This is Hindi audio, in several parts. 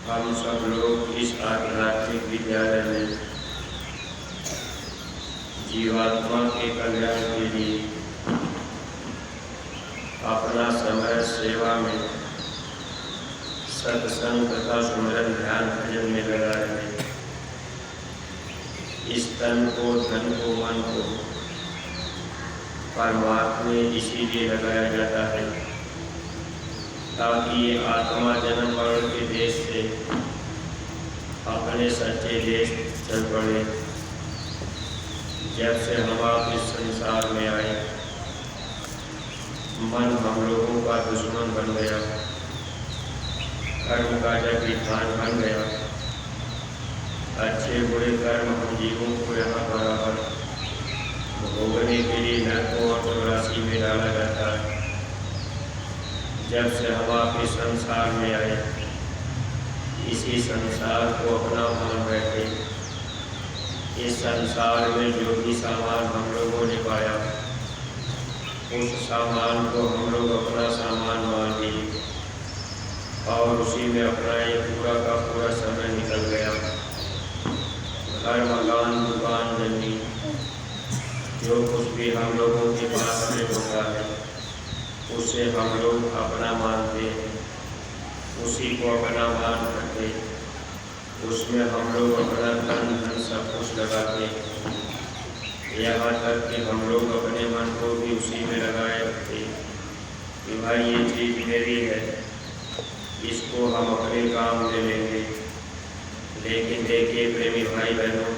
हम सब लोग इस आध्यात्मिक विद्यालय में जीवात्मा के कल्याण के लिए अपना समय सेवा में सत्संग तथा सुमिरन ध्यान भजन में लगाए हैं। इस तन को, धन को, मन को परमात्मा में इसीलिए लगाया जाता है ताकि ये आत्मा जन्म मरण के देश से अपने सच्चे देश चल पड़े। जब से हम आप इस संसार में आए, मन हम लोगों का दुश्मन बन गया, कर्म का जब विधान बन गया, अच्छे बुरे कर्म हम जीवों को यहाँ बराबर भोगने के लिए नरकों और चौरासी में डाला जाता है। जब से हम आप इस संसार में आए, इसी संसार को अपना मान बैठे। इस संसार में जो भी सामान हम लोगों ने पाया, उस सामान को हम लोग अपना सामान मान लिए और उसी में अपना ये पूरा का पूरा समय निकल गया। घर, मकान, दुकान, जमीन, जो कुछ भी हम लोगों के पास में होता है, उसे हम लोग अपना मानते हैं, उसी को अपना मान करके उसमें हम लोग अपना धन सब कुछ लगाते हैं। यहाँ तक कि हम लोग अपने मन को भी उसी में लगाए रखते हैं कि भाई ये चीज़ मेरी है, इसको हम अपने काम ले लेंगे। लेकिन देखिए प्रेमी भाई बहनों,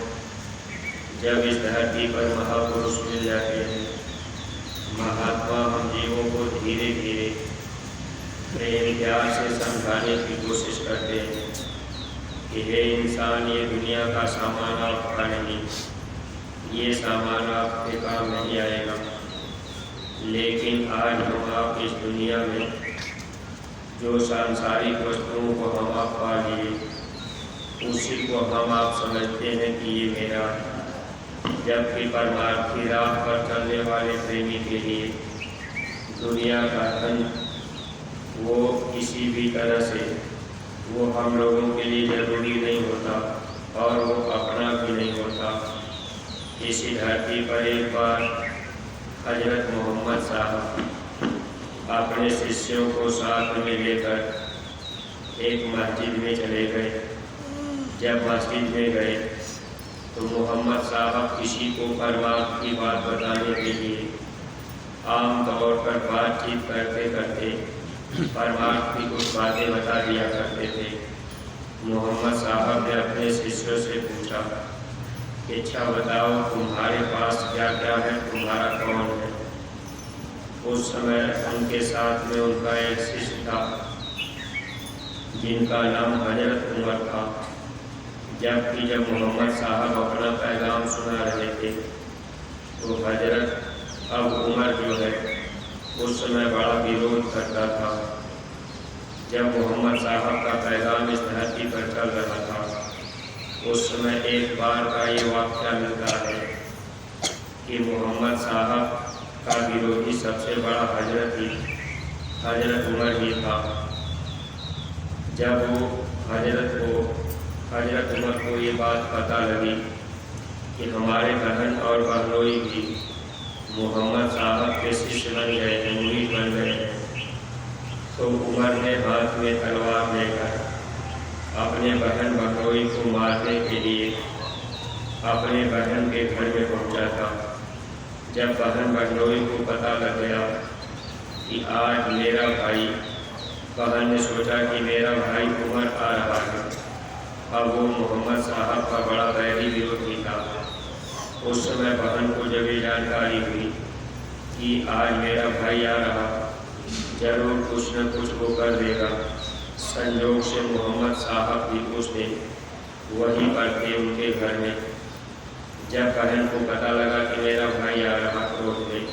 जब इस धरती पर महापुरुष मिल जाते हैं, महात्मा हम जीवों को धीरे धीरे प्रेम प्यार से समझाने की कोशिश करते हैं कि हे इंसान, ये दुनिया का सामान आपका नहीं, ये सामान आपके काम नहीं आएगा। लेकिन आज हम आप इस दुनिया में जो सांसारिक वस्तुओं को हम आप पा लिए, उसी को हम आप समझते हैं कि ये मेरा है। जबकि परमार्थी राह पर चलने वाले प्रेमी के लिए दुनिया का धन वो किसी भी तरह से वो हम लोगों के लिए जरूरी नहीं होता और वो अपना भी नहीं होता। इसी धरती पर एक बार हजरत मोहम्मद साहब अपने शिष्यों को साथ में लेकर एक मस्जिद में चले गए। जब मस्जिद में गए तो मोहम्मद साहब किसी को परमात्मा की बात बताने के लिए आम तौर पर बातचीत करते करते परमात्मा की कुछ बातें बता दिया करते थे। मोहम्मद साहब ने अपने शिष्यों से पूछा कि अच्छा बताओ, तुम्हारे पास क्या क्या है, तुम्हारा कौन है? उस समय उनके साथ में उनका एक शिष्य था जिनका नाम हजरत उमर था। जब मोहम्मद साहब अपना पैगाम सुना रहे थे तो हजरत अब उमर जो है उस समय बड़ा विरोध करता था। जब मोहम्मद साहब का पैगाम इस धरती पर चल रहा था, उस समय एक बार का ये वाक़या मिलता है कि मोहम्मद साहब का विरोधी सबसे बड़ा हजरत उमर ही था। जब वो हजरत उमर को ये बात पता लगी कि हमारे बहन और बहनोई भी मोहम्मद साहब के शिष्य बन गए हैं, मुरीद बन गए हैं, तो उमर ने हाथ में तलवार लेकर अपने बहन बहनोई को मारने के लिए अपने बहन के घर में पहुंचा था। जब बहन बहनोई को पता लग गया कि आज मेरा भाई, बहन ने सोचा कि मेरा भाई उमर आ रहा है। अब वो मोहम्मद साहब का बड़ा बैरी विरोधी था। उस समय बहन को जब ये जानकारी हुई कि आज मेरा भाई आ रहा, जरूर कुछ न कुछ वो कर देगा। संयोग से मोहम्मद साहब भी उस दिन वहीं पर थे उनके घर में। जब बहन को पता लगा कि मेरा भाई आ रहा क्रोध में,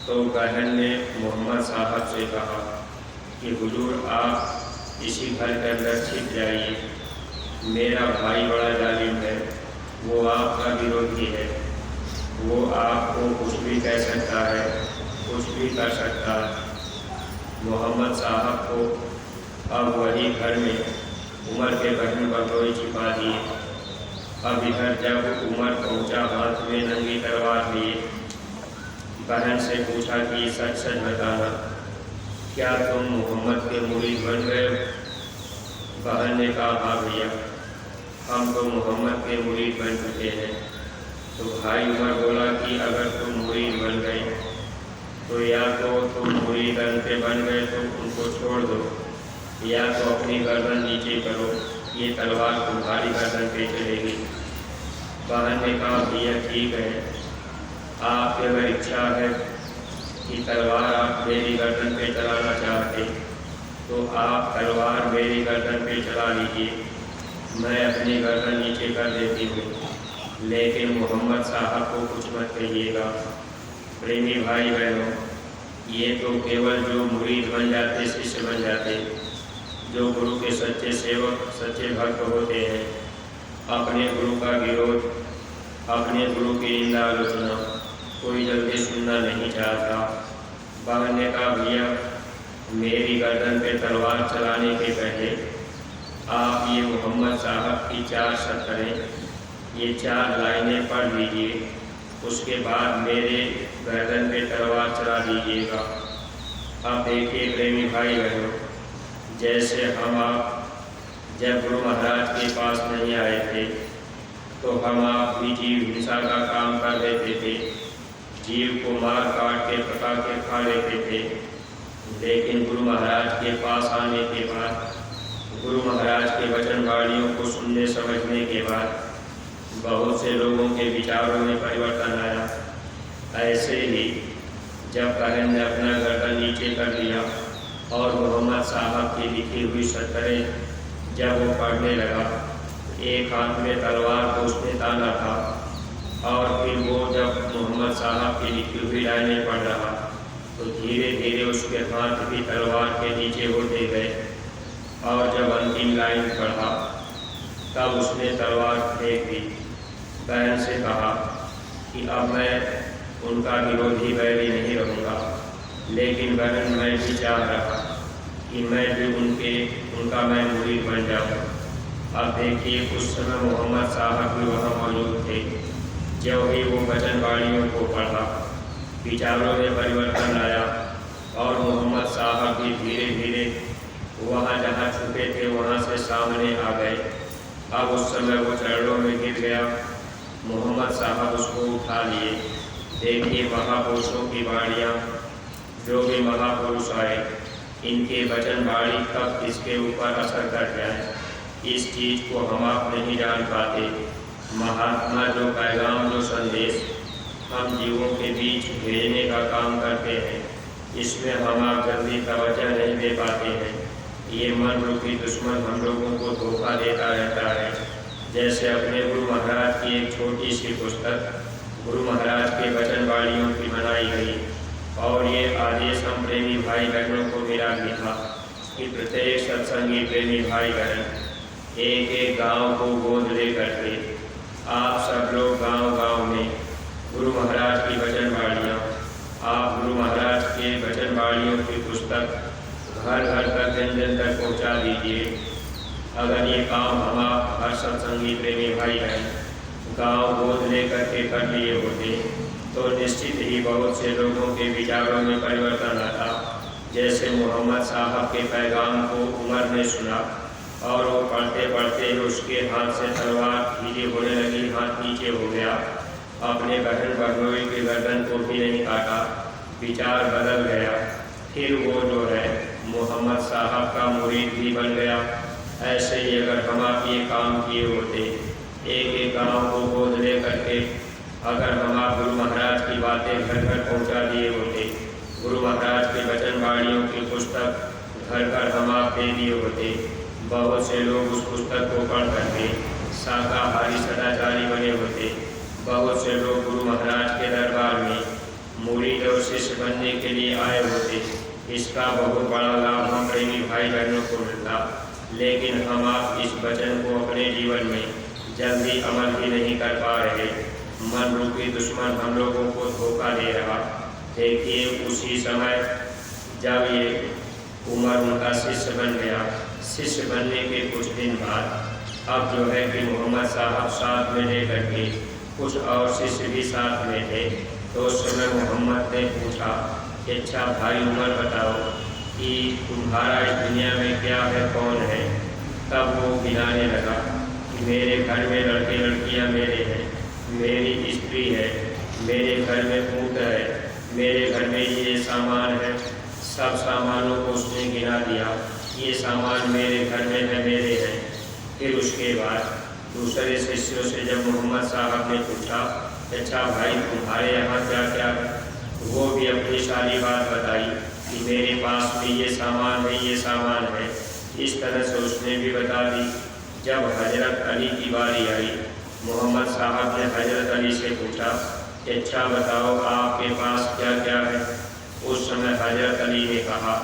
तो बहन ने मोहम्मद साहब से कहा कि हुजूर, आप इसी घर के अंदर छिप जाइए, मेरा भाई बड़ा जालिम है, वो आपका विरोधी है, वो आपको कुछ भी कह सकता है, कुछ भी कर सकता है। मोहम्मद साहब को अब वही घर में उमर के बहन बगलोई छिपा दिए। अब इधर जब उमर पहुंचा हाथ में नंगी तलवार लिए, बहन से पूछा कि सच सच बताना, क्या तुम मोहम्मद के मुरीद बन गए? बहन ने कहा हाँ भैया, हम तो मोहम्मद के मुरीद बन चुके हैं। तो भाई उमर बोला कि अगर तुम मुरीद बन गए तो या तो तुम मुरीद के बन गए तो उनको छोड़ दो, या तो अपनी गर्दन नीचे करो, ये तलवार तुम्हारी गर्दन पे चलेगी। बहन ने कहा भैया ठीक है, आपकी अगर इच्छा है कि तलवार आप मेरी गर्दन पे चलाना चाहते तो आप तलवार मेरी गर्दन पे चला लीजिए, मैं अपनी गर्दन नीचे कर देती हूँ, लेकिन मोहम्मद साहब को कुछ मत कहिएगा। प्रेमी भाई बहनों, ये तो केवल जो मुरीद बन जाते, शिष्य बन जाते, जो गुरु के सच्चे सेवक, सच्चे भक्त होते हैं, अपने गुरु का विरोध, अपने गुरु की निंदा आलोचना कोई जल्दी सुनना नहीं चाहता। बहन ने कहा भैया, मेरी गर्दन पे तलवार चलाने के पहले आप ये मोहम्मद साहब की 4 शर्तें, ये 4 लाइनें पढ़ लीजिए, उसके बाद मेरे गर्दन पे तलवार चला दीजिएगा। अब देखिए प्रेमी भाई बहनों, जैसे हम आप जब गुरु महाराज के पास नहीं आए थे तो हम आप भी जीव हिंसा का काम कर देते थे, जीव को मार काट के पका के खा लेते थे। लेकिन गुरु महाराज के पास आने के बाद, गुरु महाराज के वचन वाणियों को सुनने समझने के बाद बहुत से लोगों के विचारों में परिवर्तन आया। ऐसे ही जब बहन ने अपना गर्दन नीचे कर लिया और मोहम्मद साहब की लिखी हुई शर्तें जब वो पढ़ने लगा, एक हाथ में तलवार को उसने ताना था और फिर वो जब मोहम्मद साहब की लिखी हुई लाइनें पढ़ रहा तो धीरे धीरे उसके हाथ भी तलवार के नीचे होते गए। और जब अंतिम लाइन पढ़ा तब उसने तलवार फेंक दी। बहन से कहा कि अब मैं उनका विरोधी बैरी नहीं रहूँगा, लेकिन बहन मैं भी चाह रहा कि मैं भी उनका मैं मुरीद बन जाऊँ। अब देखिए, उस समय मोहम्मद साहब भी वहाँ मौजूद थे। जब ही वो वचन वाणियों को पढ़ा, विचारों में परिवर्तन आया और मोहम्मद साहब भी धीरे धीरे वहाँ जहाँ छुपे थे वहाँ से सामने आ गए। अब उस समय वो चरणों में गिर गया, मोहम्मद साहब उसको उठा लिए। देखिए महापुरुषों की वाणियाँ, जो भी महापुरुष आए, इनके वचन वाणी कब इसके ऊपर असर कर जाए, इस चीज़ को हम आप नहीं जान पाते। महात्मा जो पैगाम, जो संदेश हम जीवों के बीच भेजने का काम करते हैं, इसमें हम आप जल्दी तवज्जो नहीं दे पाते हैं। ये मन रूपी दुश्मन हम लोगों को धोखा देता रहता है। जैसे अपने गुरु महाराज की एक छोटी सी पुस्तक गुरु महाराज के वचन वाणियों की बनाई गई और ये आदेश हम प्रेमी भाई बहनों को मिला भी था कि प्रत्येक सत्संगी प्रेमी भाई बहन एक एक गांव को गोद ले करके आप सब लोग गांव गांव में गुरु महाराज की वचन वाणियाँ, आप गुरु महाराज के वचन वाणियों की पुस्तक घर घर तक, जन जन तक पहुँचा दीजिए। अगर ये काम हम आप हर सत्संगी प्रेमी भाई बहन गांव गोद ले करके कर लिए होते तो निश्चित ही बहुत से लोगों के विचारों में परिवर्तन आता। जैसे मोहम्मद साहब के पैगाम को उमर ने सुना और वो पढ़ते पढ़ते उसके हाथ से तलवार धीरे होने लगी, हाथ नीचे हो गया। अपने बहन बहनोई के गर्दन को भी नहीं काटा, विचार बदल गया। फिर वो जो है मोहम्मद साहब का मुरीद भी बन गया। ऐसे ही अगर हम आप ये काम किए होते, एक एक गाँव को गोद ले करके अगर हम आप गुरु महाराज की बातें घर घर पहुँचा दिए होते, गुरु महाराज के वचन वाणियों की पुस्तक घर घर हम आप दे दिए होते, बहुत से लोग उस पुस्तक को पढ़ करके शाकाहारी सदाचारी बने होते। बहुत से लोग गुरु महाराज के दरबार में मुरीद और शिष्य बनने के लिए आए होते। इसका बहुत बड़ा लाभ हम प्रेमी भाई बहनों को मिलता, लेकिन हम आप इस वचन को अपने जीवन में जल्दी अमल भी नहीं कर पा रहे। मन रूपी दुश्मन हम लोगों को धोखा दे रहा। देखिए उसी समय जब ये उमर उनका शिष्य बन गया, शिष्य बनने के कुछ दिन बाद बाद अब जो है कि मोहम्मद साहब साथ में लेकर के कुछ और शिष्य भी साथ में थे। तो उस समय मोहम्मद ने पूछा कि अच्छा भाई उमर बताओ कि तुम्हारा इस दुनिया में क्या है, कौन है। तब वो गिनाने लगा कि मेरे घर में लड़के लड़कियां मेरे हैं, मेरी स्त्री है, मेरे घर में ऊँट है, मेरे घर में ये सामान है। सब सामानों को उसने गिना दिया, ये सामान मेरे घर में है, मेरे हैं। फिर उसके बाद दूसरे शिष्यों से जब मोहम्मद साहब ने पूछा अच्छा भाई तुम्हारे यहाँ क्या क्या है, वो भी अपनी सारी बात बताई कि मेरे पास में ये सामान है, ये सामान है। इस तरह से उसने भी बता दी। जब हजरत अली की बारी आई, मोहम्मद साहब ने हजरत अली से पूछा कि अच्छा बताओ आपके पास क्या क्या है। उस समय हजरत अली ने कहा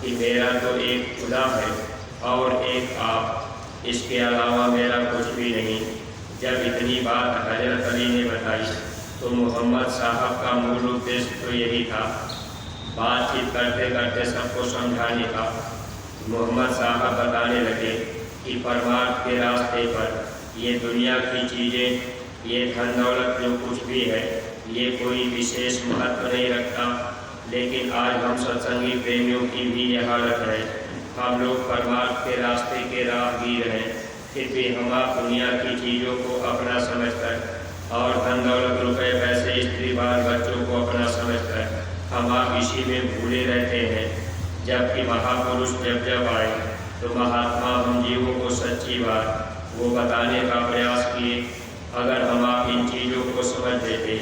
कि मेरा तो एक खुदा है और एक आप, इसके अलावा मेरा कुछ भी नहीं। जब इतनी बात हजरत अली ने बताई तो मोहम्मद साहब का मूल उद्देश्य तो यही था, बातचीत करते करते सबको समझाने का। मोहम्मद साहब बताने लगे कि परमार्थ के रास्ते पर ये दुनिया की चीज़ें, ये धन दौलत जो कुछ भी है, ये कोई विशेष महत्व नहीं रखता। लेकिन आज हम सत्संगी प्रेमियों की भी यह हालत है। हम लोग परमार्थ के रास्ते के राहगीर हैं, फिर भी हम आप दुनिया की चीज़ों को अपना समझकर और धन दौलत रुपए पैसे स्त्री बाल बच्चों को अपना समझकर हम आप इसी में भूले रहते हैं। जबकि महापुरुष जब जब आए तो महात्मा हम जीवों को सच्ची बात वो बताने का प्रयास किए। अगर हम आप इन चीज़ों को समझ लेते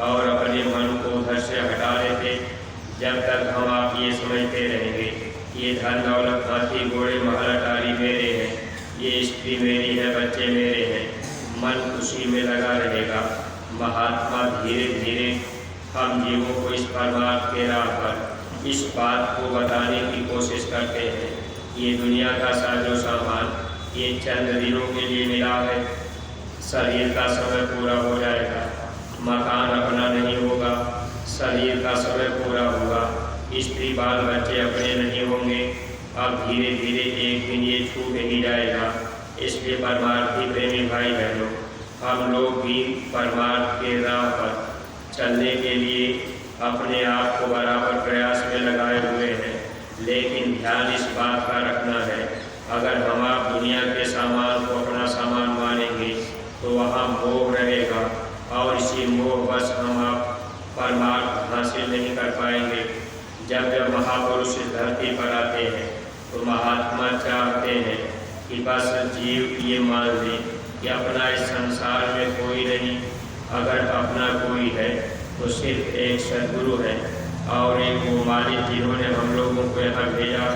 और अपने मन को उधर से हटा लेते, जब तक हम आप ये समझते रहेंगे ये धन दौलत हाथी घोड़े महल अटारी मेरे हैं, ये स्त्री मेरी है, बच्चे मेरे हैं, मन उसी में लगा रहेगा। महात्मा धीरे धीरे हम जीवों को इस परमार्थ के राह पर इस बात को बताने की कोशिश करते हैं। ये दुनिया का साजो सामान ये चंद दिनों के लिए मिला है, शरीर का समय पूरा हो जाएगा, मकान अपना नहीं होगा, शरीर का समय पूरा होगा, स्त्री बाल बच्चे अपने नहीं होंगे। अब धीरे धीरे एक दिन ये छूट ही जाएगा। इसलिए परमार्थी प्रेमी भाई बहनों, हम लोग भी परमार्थ के राह पर चलने के लिए अपने आप को बराबर प्रयास में लगाए हुए हैं। लेकिन ध्यान इस बात का रखना है, अगर हम आप दुनिया के सामान को अपना सामान मानेंगे तो वहाँ मोह रहेगा और इसी मोह बस हम आप परमार्थ हासिल नहीं कर पाएंगे। जब जब महापुरुष इस धरती पर आते हैं तो महात्मा चाहते हैं कि बस जीव ये मान ले कि अपना इस संसार में कोई नहीं, अगर अपना कोई है तो सिर्फ एक सद्गुरु है और एक वो मालिक जिन्होंने हम लोगों को यहाँ भेजा।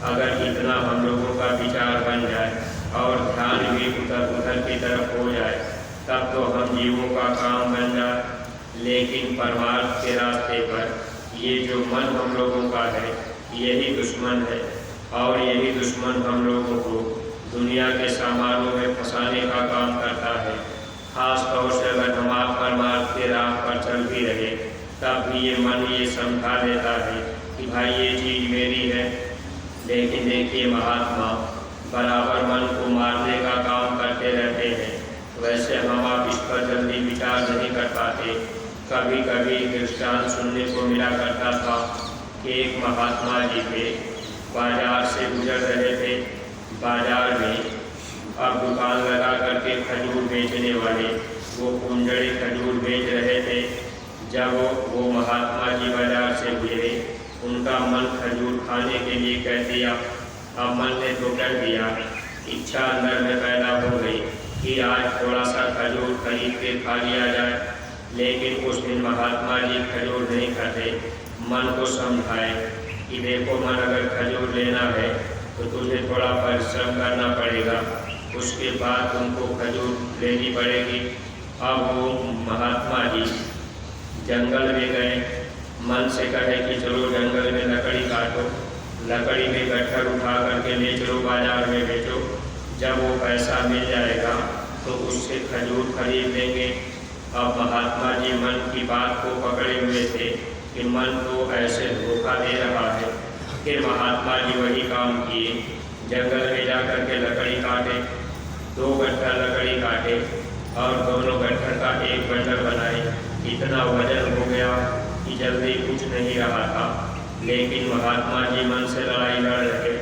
अगर इतना हम लोगों का विचार बन जाए और ध्यान भी उधर की तरफ हो जाए तब तो हम जीवों का काम बन जाए। लेकिन परमार्थ के रास्ते पर ये जो मन हम लोगों का है यही दुश्मन है और यही दुश्मन हम लोगों को दुनिया के सामानों में फंसाने का काम करता है। खास तौर से अगर हम आप परमार्थ के राह पर चल भी रहे तब भी ये मन ये समझा देता है कि भाई ये चीज़ मेरी है। लेकिन देखिए महात्मा बराबर मन को मारने का काम करते रहते हैं। वैसे हम आप इस पर जल्दी विचार नहीं कर पाते। कभी कभी दृष्टांत सुनने को मिला करता था कि एक महात्मा जी थे, बाजार से गुजर रहे थे। बाजार में अब दुकान लगा करके खजूर बेचने वाले वो कुंजड़े खजूर बेच रहे थे। जब वो महात्मा जी बाजार से गुजरे, उनका मन खजूर खाने के लिए कह दिया। अब मन ने तो कर दिया, इच्छा अंदर में पैदा हो गई कि आज थोड़ा सा खजूर खरीद के खा लिया जाए। लेकिन उस दिन महात्मा जी खजूर नहीं खाते। मन को समझाए कि देखो मन, अगर खजूर लेना है तो तुझे थोड़ा परिश्रम करना पड़ेगा, उसके बाद तुमको खजूर लेनी पड़ेगी। अब वो महात्मा जी जंगल में गए। मन से कहे कि चलो जंगल में लकड़ी काटो, लकड़ी में गट्ठर उठा करके ले चलो बाजार में बेचो। जब वो पैसा मिल जाएगा तो उससे खजूर खरीद लेंगे। अब महात्मा जी मन की बात को पकड़े हुए थे कि मन तो ऐसे धोखा दे रहा है। फिर महात्मा जी वही काम किए। जंगल में जा कर के लकड़ी काटे, 2 गट्ठर लकड़ी काटे और दोनों गट्ठर का एक बंडल बनाए। इतना वजन हो गया कि जल्दी कुछ नहीं रहा था। लेकिन महात्मा जी मन से लड़ाई लड़ रहे।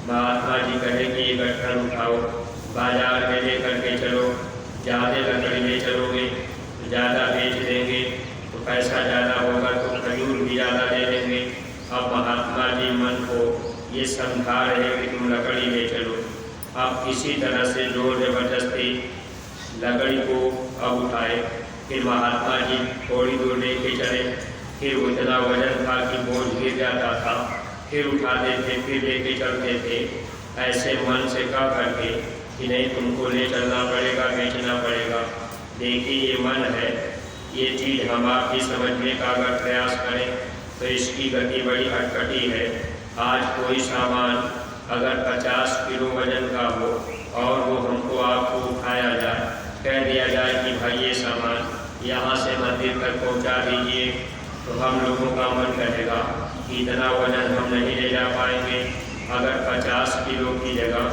महात्मा जी कहे कि ये गट्ठर उठाओ, बाजार में ले करके चलो, ज़्यादा लकड़ी ले चलोगे तो ज़्यादा बेच देंगे, तो पैसा ज़्यादा होगा तो खजूर भी ज़्यादा दे देंगे। अब महात्मा जी मन को ये समझा रहे कि तुम लकड़ी ले चलो। अब किसी तरह से जोर जबरदस्ती लकड़ी को अब उठाए। फिर महात्मा जी थोड़ी दूर लेके चले, फिर उतना वजन था कि बोझ गिर जाता था, फिर उठाते थे, फिर लेके चलते थे। ऐसे मन से कह करके कि नहीं तुमको ले चलना पड़ेगा, बेचना पड़ेगा। देखिए ये मन है, ये चीज़ हम आपकी समझने का अगर प्रयास करें तो इसकी गति बड़ी अटपटी है। आज कोई सामान अगर 50 किलो वजन का हो और वो हमको आपको उठाया जाए, कह दिया जाए कि भाई ये सामान यहाँ से मंदिर तक पहुँचा दीजिए, तो हम लोगों का मन कहेगा कि इतना वजन हम नहीं ले जा पाएंगे। अगर 50 किलो की जगह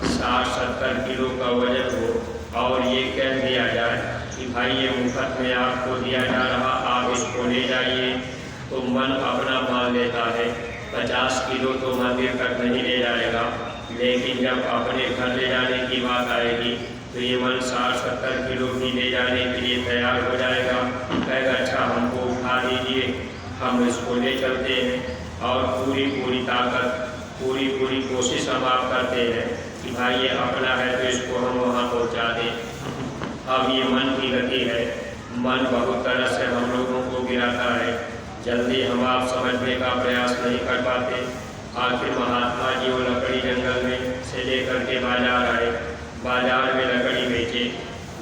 60-70 किलो का वजन हो और ये कह दिया जाए कि भाई ये मुफ्त में आपको दिया जा रहा, आप इसको ले जाइए, तो मन अपना मान लेता है। 50 किलो तो मंदिर तक नहीं ले जाएगा, लेकिन जब अपने घर ले जाने की बात आएगी तो ये मन 60-70 किलो की ले जाने के लिए तैयार हो जाएगा। कहेगा अच्छा हमको उठा दीजिए, हम इसको ले चलते हैं और पूरी ताकत, पूरी कोशिश हम आप करते हैं कि भाई ये अपना है तो इसको हम वहाँ पहुँचा दें। अब ये मन की गति है। मन बहुत तरह से हम लोगों को गिराता है, जल्दी हम आप समझने का प्रयास नहीं कर पाते। आखिर महात्मा जी वो लकड़ी जंगल में से लेकर के बाजार आए, बाजार में लकड़ी बेचे।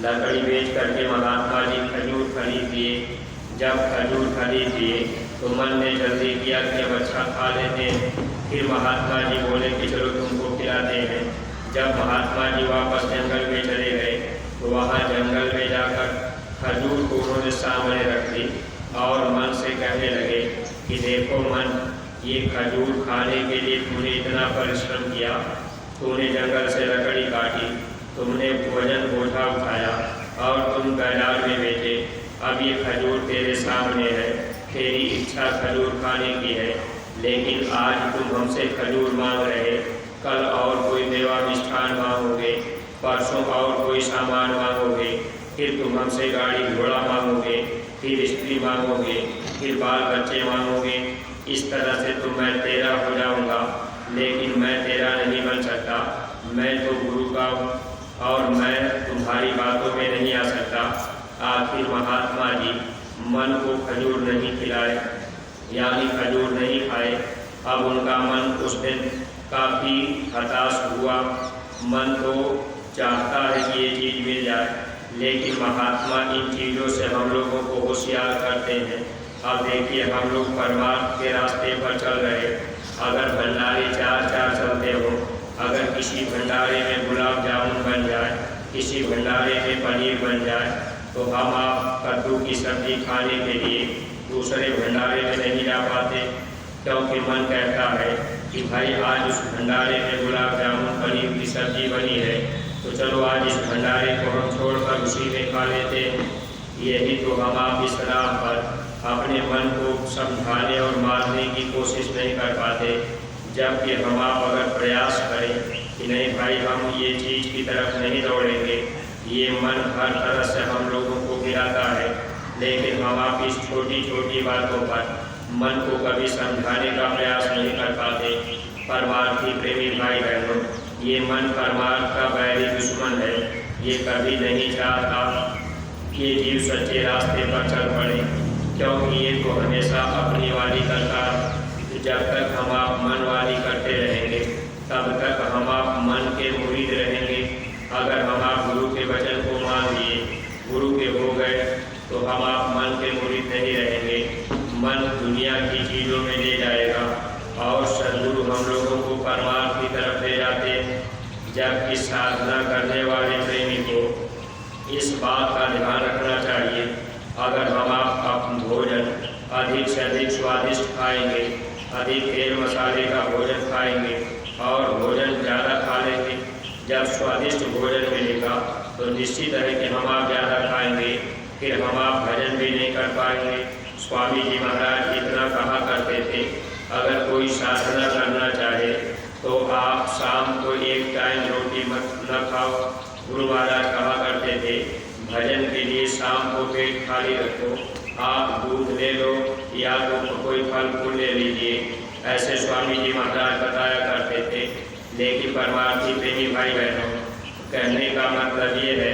लकड़ी बेच करके महात्मा जी खजूर खरीद लिए। जब खजूर खरीद लिए तो मन ने जल्दी किया कि अब अच्छा खा लेते हैं। फिर महात्मा जी बोले कि चलो तुमको खिलाते हैं। जब महात्मा जी वापस जंगल में चले गए तो वहाँ जंगल में जाकर खजूर को उन्होंने सामने रख दी और मन से कहने लगे कि देखो मन, ये खजूर खाने के लिए तूने इतना परिश्रम किया, तूने जंगल से लकड़ी काटी, तुमने वजन बोझा उठाया और तुम बाजार में बेचे। अब ये खजूर तेरे सामने है, तेरी इच्छा खजूर खाने की है, लेकिन आज तुम हमसे खजूर मांग रहे, कल और कोई मेवा मिष्ठान मांगोगे, परसों और कोई सामान मांगोगे, फिर तुम हमसे गाड़ी घोड़ा मांगोगे, फिर स्त्री मांगोगे, फिर बाल बच्चे मांगोगे। इस तरह से तो मैं तेरा हो जाऊंगा, लेकिन मैं तेरा नहीं बन सकता। मैं तो गुरु का हूँ और मैं तुम्हारी बातों में नहीं आ सकता। आखिर महात्मा जी मन को खजूर नहीं खिलाए, यानी खजूर नहीं खाए। अब उनका मन उस दिन काफ़ी हताश हुआ। मन तो चाहता है कि ये चीज़ मिल जाए, लेकिन महात्मा इन चीज़ों से हम लोगों को होशियार करते हैं। अब देखिए हम लोग परमार्थ के रास्ते पर चल रहे, अगर भंडारे 4 चलते हो, अगर किसी भंडारे में गुलाब जामुन बन जाए, किसी भंडारे में पनीर बन जाए, तो हम आप कद्दू की सब्ज़ी खाने के लिए दूसरे भंडारे में नहीं जा पाते, क्योंकि मन कहता है कि भाई आज उस भंडारे में गुलाब जामुन पनीर की सब्ज़ी बनी है, तो चलो आज इस भंडारे को हम छोड़कर उसी में खा लेते हैं। यही तो हम आप इस राह पर अपने मन को समझाने और मारने की कोशिश नहीं कर पाते। जबकि हम आप अगर प्रयास करें कि नहीं भाई हम ये चीज़ की तरफ नहीं दौड़ेंगे, ये मन हर तरह से हम लोगों को गिराता है, लेकिन हम आप इस छोटी छोटी बातों पर मन को कभी समझाने का प्रयास नहीं कर पाते। परमार्थी प्रेमी भाई बहनों, ये मन परमार्थ का बैरी दुश्मन है। ये कभी नहीं चाहता कि ये जीव सच्चे रास्ते पर चल पड़े, क्योंकि ये तो हमेशा अपनी वाली करता है। जब तक हम आप मन वाली करते रहेंगे, तब तक हम आप मन के मुरीद रहेंगे। अगर हम आप गुरु के वचन को मान लिए, गुरु के हो गए, तो हम आप मन के मुरीद नहीं रहेंगे। मन दुनिया की चीज़ों में ले जाएगा और सद्गुरु हम लोगों को परमार्थ की तरफ ले जाते हैं। जबकि साधना करने वाले प्रेमी को इस बात का ध्यान रखना चाहिए, अगर हम आप भोजन अधिक से अधिक स्वादिष्ट खाएंगे, अधिक तेल मसाले का भोजन खाएंगे और भोजन ज़्यादा खा भोजन मिलेगा तो निश्चित है कि हम आप ज़्यादा खाएंगे, फिर हम आप भजन भी नहीं कर पाएंगे। स्वामी जी महाराज इतना कहा करते थे, अगर कोई साधना करना चाहे तो आप शाम को एक टाइम रोटी मत न खाओ। गुरु महाराज कहा करते थे, भजन के लिए शाम को पेट खाली रखो, आप दूध ले लो या तो कोई फल फूल ले लीजिए, ऐसे स्वामी जी महाराज बताया करते थे। लेकिन परमार्थी प्रेमी भाई बहनों, कहने का मतलब ये है,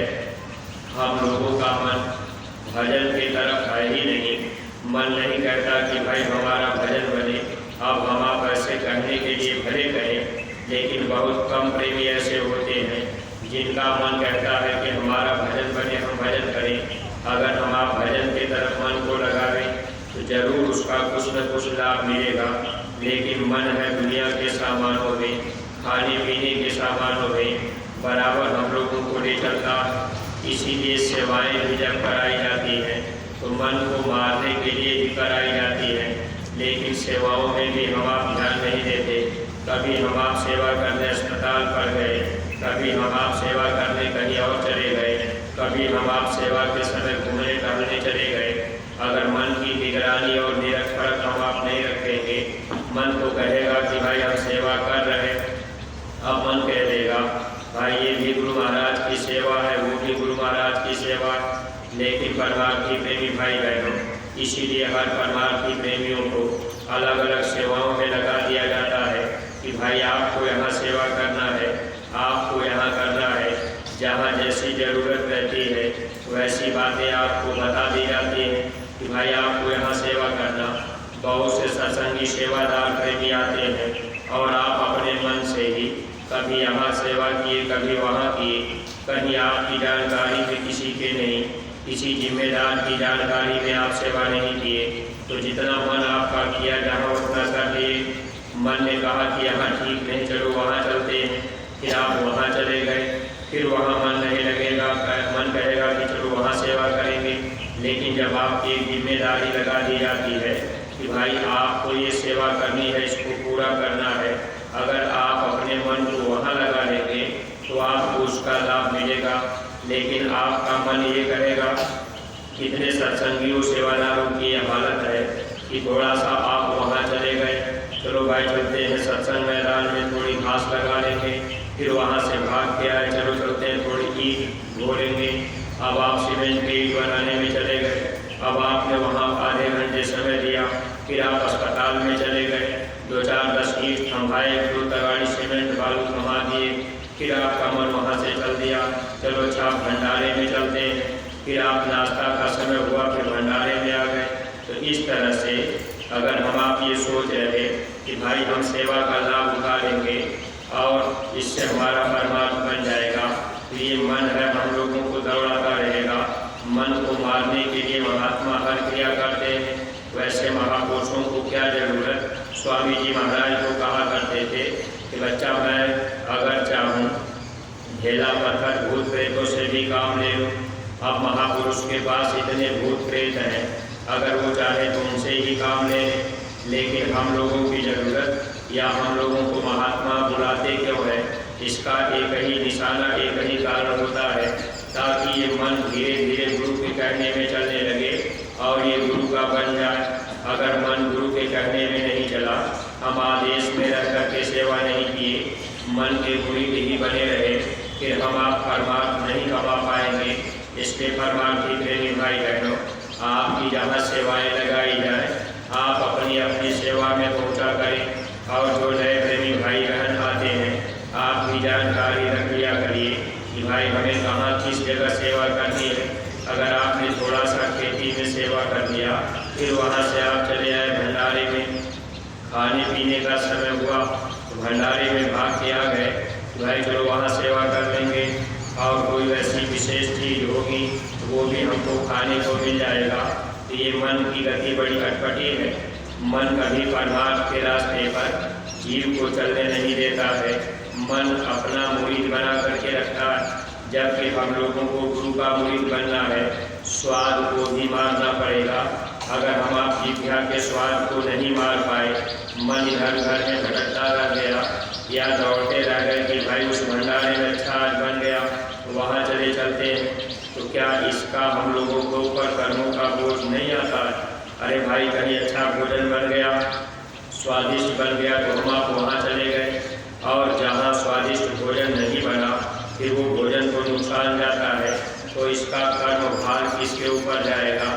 हम लोगों का मन भजन की तरफ है ही नहीं। मन नहीं कहता कि भाई हमारा भजन बने। अब हम आप ऐसे कहने के लिए भले कहें, लेकिन बहुत कम प्रेमी ऐसे होते हैं जिनका मन कहता है कि हमारा भजन बने, हम भजन करें। अगर हम आप भजन की तरफ मन को लगावें तो जरूर उसका कुछ न कुछ लाभ मिलेगा। लेकिन मन है दुनिया के सामानों में, खाने पीने के सामानों में बराबर हम लोगों को ले चलता। इसीलिए सेवाएं भी जब कराई जाती हैं तो मन को मारने के लिए भी कराई जाती है, लेकिन सेवाओं में भी हम आप ध्यान नहीं देते। कभी हम आप सेवा करने अस्पताल पर गए, कभी हम आप सेवा करने कहीं और चले गए, कभी हम आप सेवा के समय घूमने टहलने चले गए। अगर मन की निगरानी और निरक्षरता हम आप नहीं रखेंगे, मन को कहेगा कि भाई हम सेवा कर रहे हैं। अब मन कह देगा भाई ये भी गुरु महाराज की सेवा है, वो भी गुरु महाराज की सेवा। लेकिन परमार्थी प्रेमी भाई बहनों, इसीलिए हर परमार्थी प्रेमियों को अलग अलग सेवाओं में लगा दिया जाता है कि भाई आपको यहाँ सेवा करना है, आपको यहाँ करना है। जहाँ जैसी ज़रूरत रहती है वैसी बातें आपको बता दी जाती हैं कि भाई आपको यहाँ सेवा करना। बहुत से सत्संगी सेवादार प्रेमी आते हैं और आप अपने मन से ही कभी यहाँ सेवा किए, कभी वहाँ किए, कहीं आपकी जानकारी में किसी के नहीं, किसी जिम्मेदार की जानकारी में आप सेवा नहीं किए, तो जितना मन आपका किया जहाँ उतना कर लिए। मन ने कहा कि यहाँ ठीक नहीं, चलो वहाँ चलते हैं, फिर आप वहाँ चले गए, फिर वहाँ मन नहीं लगेगा, मन कहेगा कि चलो वहाँ सेवा करेंगे। लेकिन जब आपकी एक जिम्मेदारी लगा दी जाती है कि भाई आपको ये सेवा करनी है, इसको पूरा करना है, अगर आप अपने मन को वहाँ लगा लेंगे तो आपको उसका लाभ मिलेगा। लेकिन आपका मन ये करेगा, कितने सत्संगियों सेवादारों की यह हालत है कि थोड़ा सा आप वहाँ चले गए, चलो भाई चलते हैं सत्संग मैदान में, थोड़ी घास लगा लेंगे, फिर वहाँ से भाग के आए, चलो चलते हैं थोड़ी ईंट घोलेंगे। अब आप सीमेंट की ईंट बनाने में चले गए, अब आपने वहाँ आधे घंटे समय दिया, फिर आप अस्पताल में चले गए, 2-4-10 ईंट थमाए, 2 तगाड़ी सीमेंट बालू थमा दिए, फिर आपका मन वहाँ से चल दिया, चलो अच्छा भंडारे में चलते हैं, फिर आप नाश्ता का समय हुआ, फिर भंडारे में आ गए। तो इस तरह से अगर हम आप ये सोच रहे कि भाई हम सेवा का लाभ उठा लेंगे और इससे हमारा परमात्मा बन जाएगा, तो ये मन है हम लोगों को दौड़ाता रहेगा। मन को मारने के लिए महात्मा हर क्रिया करते हैं, वैसे महापुरुषों को क्या जरूरत। स्वामी जी महाराज को कहा करते थे कि बच्चा मैं अगर चाहूँ ढेला पत्थर भूत प्रेतों से भी काम ले लूँ। अब महापुरुष के पास इतने भूत प्रेत हैं, अगर वो चाहे तो उनसे ही काम ले लें। लेकिन हम लोगों की ज़रूरत या हम लोगों को महात्मा बुलाते क्यों है, इसका एक ही निशाना, एक ही कारण होता है, ताकि ये मन धीरे धीरे गुरु के कहने में चलने लगे और ये गुरु का बन जाए। अगर मन गुरु के कहने में नहीं चला, हम आदेश में रह करके सेवा नहीं किए, मन के मुरीद ही बने रहे, फिर हम आप परमार्थ नहीं कमा पाएंगे। इसलिए परमार्थी प्रेमी भाई बहनों, आपकी जहाँ सेवाएं लगाई जाए आप अपनी अपनी सेवा में पहुँचा करें। और जो नए प्रेमी भाई बहन आते हैं, आप भी जानकारी रख लिया करिए कि भाई हमें कहाँ किस जगह सेवा करनी है। अगर आपने थोड़ा सा खेती में सेवा कर दिया, फिर वहाँ से आप चले आए भंडारे में, खाने पीने का समय हुआ तो भंडारे में भाग के आ गए, भाई चलो वहाँ सेवा कर लेंगे और कोई वैसी विशेष चीज़ होगी तो वो भी हमको खाने को मिल जाएगा। तो ये मन की गति बड़ी अटपटी है। मन कभी परमार्थ के रास्ते पर जीव को चलने नहीं देता है, मन अपना मुरीद बना करके रखता है। जबकि हम लोगों को गुरु का मुरीद बनना है, स्वाद को भी मारना पड़ेगा। अगर हम आप जिह्वा के स्वाद को नहीं मार पाए, मन इधर घर में भटकता रह गया या दौड़ते रह गए कि भाई उस भंडारे में अच्छा आज बन गया, वहाँ चले चलते हैं। तो क्या इसका हम लोगों को ऊपर कर्मों का बोझ नहीं आता है? अरे भाई, कहीं अच्छा भोजन बन गया, स्वादिष्ट बन गया तो हम आप वहाँ चले गए, और जहाँ स्वादिष्ट भोजन नहीं बना फिर वो भोजन को नुकसान जाता है, तो इसका कर्म भार किसके ऊपर जाएगा?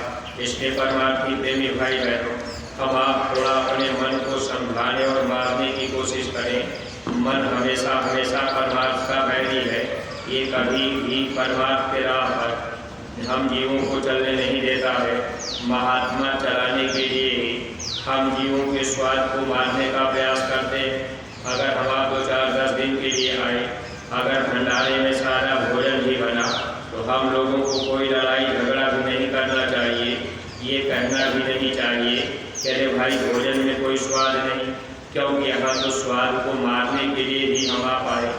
इसलिए परमार्थी प्रेमी भाई बहनों, हम आप थोड़ा अपने मन को समझाने और मारने की कोशिश करें। मन हमेशा हमेशा परमार्थ का बैरी है, ये कभी भी परमार्थ के राह पर हम जीवों को चलने नहीं देता है। महात्मा चलाने के लिए ही हम जीवों के स्वाद को मारने का प्रयास करते हैं। अगर हम आप 2-4-10 दिन के लिए आए, अगर भंडारे में सारा भोजन ही बना तो हम लोगों को कोई लड़ाई झगड़ा भी नहीं करना चाहिए, ये कहना भी नहीं चाहिए कि अरे भाई भोजन में कोई स्वाद नहीं, क्योंकि यहाँ तो स्वाद को मारने के लिए भी हम आप आए।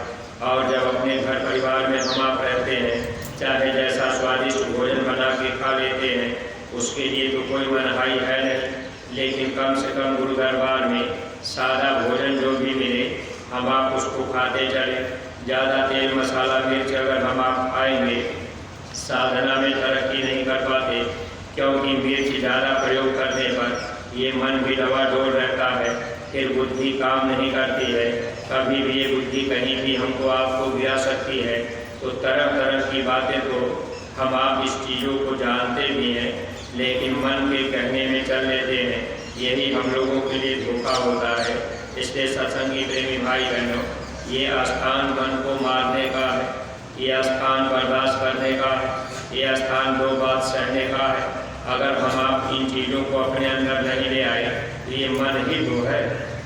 और जब अपने घर परिवार में हम आप रहते हैं, चाहे जैसा स्वादिष्ट भोजन बना के खा लेते हैं, उसके लिए तो कोई मनाही है नहीं, लेकिन कम से कम गुरु दरबार में सादा भोजन जो भी मिले हम आप उसको खाते चले। ज़्यादा तेल मसाला मिर्च अगर हम आप खाएंगे, साधना में तरक्की नहीं कर पाते, क्योंकि मिर्च ज़्यादा प्रयोग करने पर ये मन भी डवाडोल रहता है, फिर बुद्धि काम नहीं करती है। कभी भी ये बुद्धि कहीं भी हमको आपको गिरा सकती है। तो तरह तरह की बातें तो हम आप इस चीज़ों को जानते भी हैं, लेकिन मन के कहने में चल लेते हैं। यही हम लोगों के लिए धोखा होता है। इसलिए सत्संगी प्रेमी भाई बहनों, ये स्थान मन को मारने का है, ये स्थान बर्दाश्त करने का है, ये स्थान दो बात सहने का है। अगर हम आप इन चीज़ों को अपने अंदर नहीं ले आए तो ये मन ही तो है।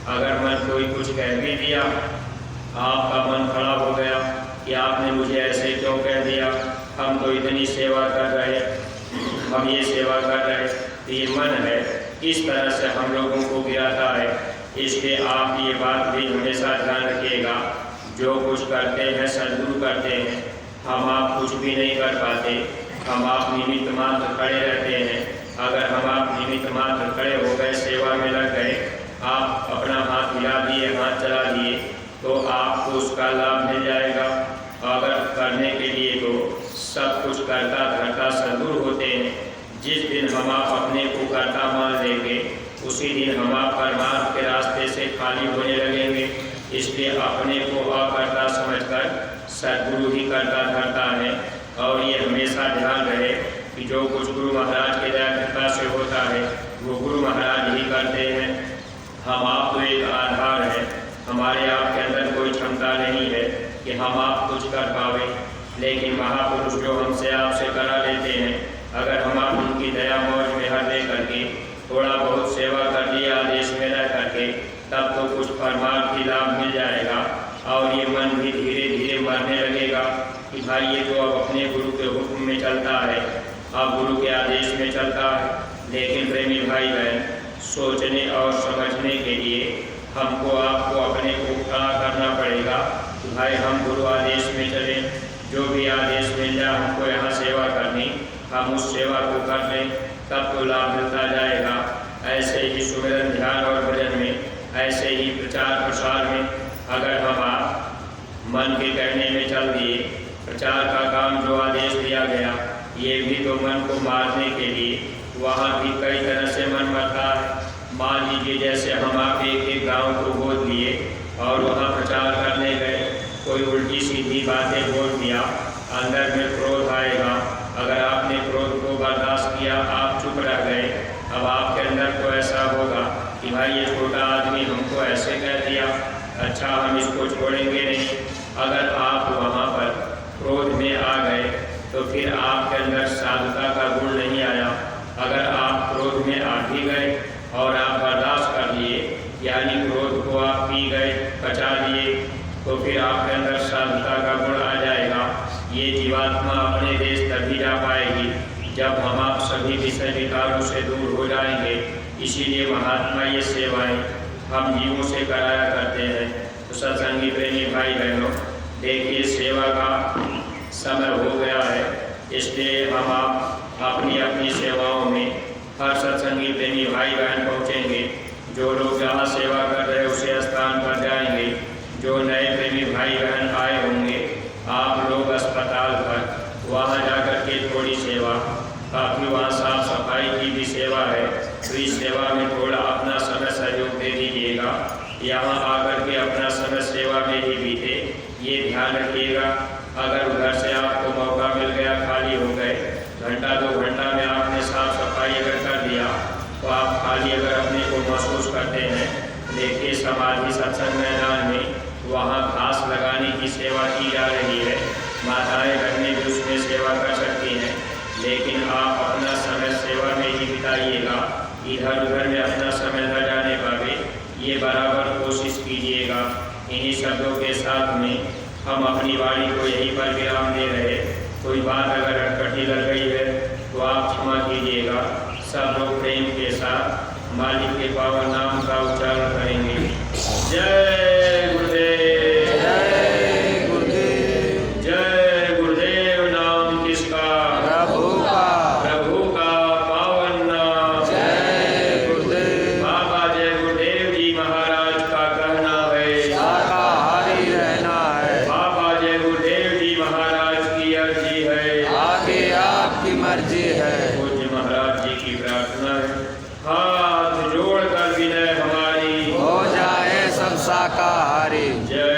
अगर मन कोई कुछ कह भी दिया, आपका मन खराब हो गया कि आपने मुझे ऐसे क्यों कह दिया, हम तो इतनी सेवा कर रहे, हम ये सेवा कर रहे, तो ये मन है, इस तरह से हम लोगों को गिराता है। इसलिए आप ये बात भी हमेशा ध्यान रखिएगा, जो कुछ करते हैं सद्गुरु करते हैं, हम आप कुछ भी नहीं कर पाते, हम आप निमित्त मात्र खड़े रहते हैं। अगर हम आप निमित्त मात्र खड़े हो गए, सेवा में लग गए, आप अपना हाथ हिला दिए, हाथ चला दिए, तो आपको उसका लाभ मिल जाएगा। अगर करने के लिए तो सब कुछ करता धरता सद्गुरु होते हैं। जिस दिन हम आप अपने को करता मान लेंगे, उसी दिन हम आप परमार्थ के रास्ते से खाली होने लगेंगे। इसलिए अपने को अकर्ता समझकर सद्गुरु ही करता धरता है। और ये हमेशा ध्यान रहे कि जो कुछ गुरु महाराज के दया कृपा से होता है वो गुरु महाराज ही करते हैं। हम आप तो एक आधार है, हमारे आपके अंदर कोई क्षमता नहीं है कि हम आप कुछ कर पावे, लेकिन महापुरुष जो हमसे आपसे करा लेते हैं, अगर हम आप उनकी दया मौज में हर ले करके थोड़ा बहुत सेवा कर लिया आदेश में रह करके, तब तो कुछ परमार्थी लाभ मिल जाएगा। और ये मन भी धीरे धीरे मरने लगेगा कि भाई ये तो अब अपने गुरु के हुक्म में चलता है, अब गुरु के आदेश में चलता है। लेकिन प्रेमी भाई बहन, सोचने और समझने के लिए हमको आपको अपने को खड़ा करना पड़ेगा कि भाई हम गुरु आदेश में चलें, जो भी आदेश मिल जाए हमको यहाँ सेवा करनी, हम उस सेवा को कर लें, तब तो लाभ मिलता जाएगा। ऐसे ही सुमिरन ध्यान और भजन में, ऐसे ही प्रचार प्रसार में अगर हम आप मन के कहने में चल दिए, प्रचार का काम जो आदेश दिया गया ये भी तो मन को मारने के लिए, वहाँ भी कई तरह से मन मरता है। मान लीजिए जैसे हम आप एक गाँव को गोद लिए और वहाँ प्रचार करने गए, कोई उल्टी सीधी बातें बोल दिया, अंदर में क्रोध आएगा। अगर आपने क्रोध को बर्दाश्त किया, आप चुप रह गए, अब आपके अंदर तो ऐसा होगा कि भाई ये छोटा आदमी हमको ऐसे कह दिया, अच्छा हम इसको छोड़ेंगे नहीं। अगर आप वहाँ पर क्रोध में आ गए तो फिर आपके अंदर साधुता का गुण नहीं आया। अगर आप क्रोध में आ भी गए और आप बर्दाश्त कर लिए, यानी क्रोध को आप पी गए, पचा लिए, तो फिर आपके अंदर साधुता का गुण आ जाएगा। ये जीवात्मा अपने देश तभी जा पाएगी जब हम आप सभी विषय विकारों से दूर हो जाएंगे। इसीलिए महात्मा ये सेवाएं हम जीवों से कराया करते हैं। तो सत्संगी प्रेमी भाई बहनों, देखिए सेवा का समय हो गया है, इसलिए हम आप अपनी अपनी सेवाओं में हर सत्संगी प्रेमी भाई बहन पहुँचेंगे। जो लोग जहाँ सेवा कर रहे उसी स्थान पर जाएंगे। जो नए प्रेमी भाई बहन आए होंगे, आप लोग अस्पताल पर वहाँ जाकर के थोड़ी सेवा, काफ़ी वहाँ साफ सफाई की भी सेवा है, तो इस सेवा में थोड़ा अपना समय सहयोग दे दीजिएगा। यहाँ आकर के अपना समय सेवा में ही बीते, ये ध्यान रखिएगा। अगर उधर से आपको मौका मिल गया, खाली हो गए, घंटा 2 घंटा में आपने साफ सफाई अगर कर दिया, तो आप खाली अगर अपने को महसूस करते हैं, देखिए समाधि सत्संग मैदान में वहाँ घास लगाने की सेवा की जा रही है। माताएं घर में भी उसमें सेवा कर सकती हैं, लेकिन आप अपना समय सेवा में ही बिताइएगा। इधर उधर में अपना समय न जाने पावे, ये बराबर कोशिश कीजिएगा। इन्हीं शब्दों के साथ में हम अपनी वाणी को यहीं पर विराम दे रहे। कोई बात अगर अटकटी लग गई है तो आप क्षमा कीजिएगा। सब लोग प्रेम के साथ मालिक के पावन नाम का उच्चारण करेंगे। जय गुरुदेव, जय गुरुदेव, जय गुरुदेव। नाम किसका? प्रभु का, प्रभु का पावन नाम। जय गुरुदेव। बाबा जय गुरुदेव जी महाराज का कहना है, शाकाहारी रहना है। बाबा जय गुरुदेव जी महाराज की अर्जी है, आगे आपकी मर्जी है। पूज्य महाराज जी की प्रार्थना है, हाथ जोड़कर विनय हमारी हो जाए सब शाकाहारी। जय